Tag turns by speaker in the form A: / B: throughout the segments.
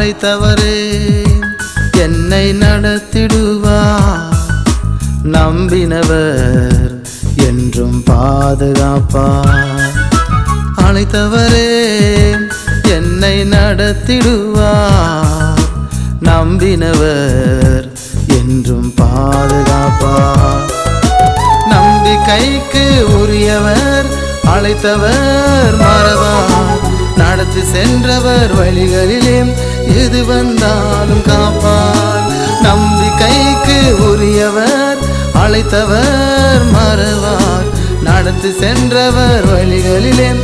A: அழைத்தவரே என்னை நடத்திடுவார். நம்பினவர் என்றும் பாதுகாப்பார். அழைத்தவரே என்னை நடத்திடுவார். நம்பினவர் என்றும் பாதுகாப்பார். நம்பிக்கைக்கு உரியவர், அழைத்தவர் மறவார். நடத்தி சென்றவர் வழிகளிலே எது வந்தாலும் காப்பார். நம்பிக்கைக்கு உரியவர், அழைத்தவர் மறவார். நடத்தி சென்றவர் வழிகளிலே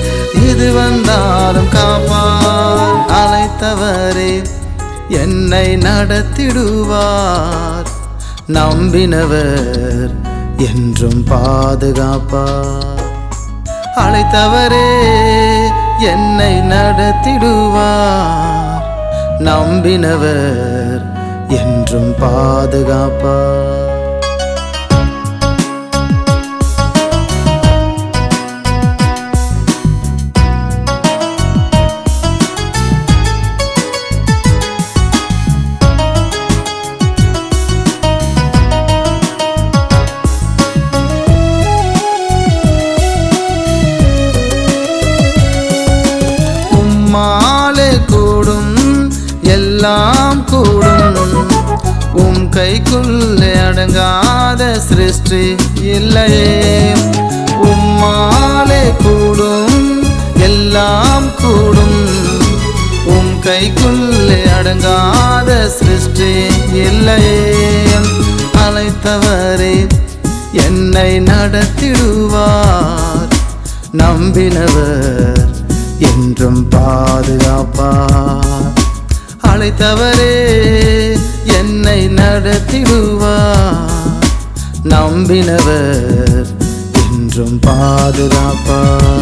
A: எது வந்தாலும் காப்பார். அழைத்தவரே என்னை நடத்திடுவார். நம்பினவர் என்றும் பாதுகாப்பார். அழைத்தவரே என்னை நடத்திடுவார். நம்பினவர் என்றும் பாதுகாப்பார். உம்மாலே கூடும் எல்லாம் கூடும். உம் கைக்குள்ளே அடங்காத சிருஷ்டி இல்லையே. உம்மாலே கூடும் எல்லாம் கூடும். உம் கைக்குள்ளே அடங்காத சிருஷ்டி இல்லையே. அழைத்தவரே என்னை நடத்திடுவார். நம்பினவர் என்றும் பாதுகாப்பார். அழைத்தவரே என்னை நடத்திடுவார். நம்பினவர் என்றும் பாதுகாப்பார்.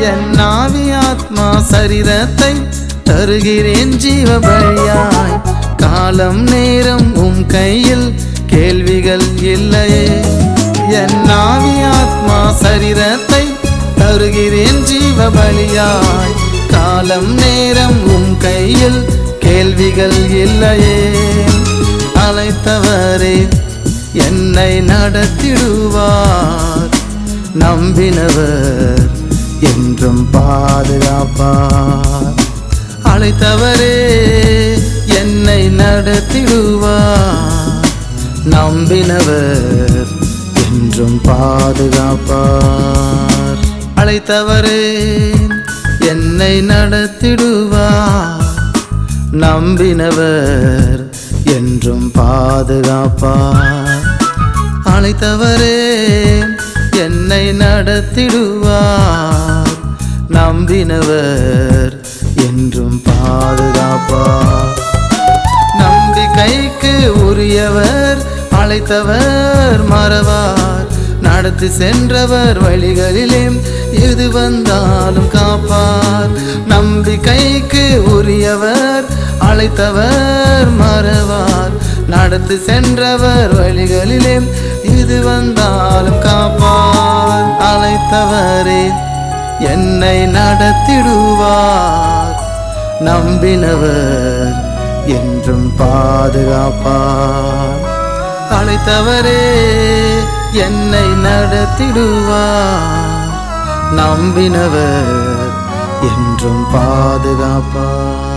A: என் ஆவி ஆத்மா சரீரத்தை தருகிறேன் ஜீவ பலியாய். காலம் நேரம் உம் கையில் கேள்விகள் இல்லையே. என் ஆவி ஆத்மா சரீரத்தை தருகிறேன் ஜீவ பலியாய். காலம் நேரம் உம் கையில் கேள்விகள் இல்லையே. அழைத்தவரே என்னை நடத்திடுவார். நம்பினவர் என்றும் பாதுகாப்பார். அழைத்தவரே என்னை நடத்திடுவார். நம்பினவர் என்றும் பாதுகாப்பார். அழைத்தவரே என்னை நடத்திடுவார். நம்பினவர் என்றும் பாதுகாப்பார். அழைத்தவரே என்னை நடத்திடுவார். நம்பினவர் என்றும் பாதுகாப்பார். நம்பிக்கைக்கு உரியவர், அழைத்தவர் மறவார். நடத்தி சென்றவர் வழிகளிலே எது வந்தாலும் காப்பார். நம்பிக்கைக்கு உரியவர், அழைத்தவர் மறவார். நடத்தி சென்றவர் வழிகளிலே இது வந்தாலும் காப்பார். அழைத்தவரே என்னை நடத்திடுவார். நம்பினவர் என்றும் பாதுகாப்பார். அழைத்தவரே என்னை நடத்திடுவார். நம்பினவர் என்றும் பாதுகாப்பார்.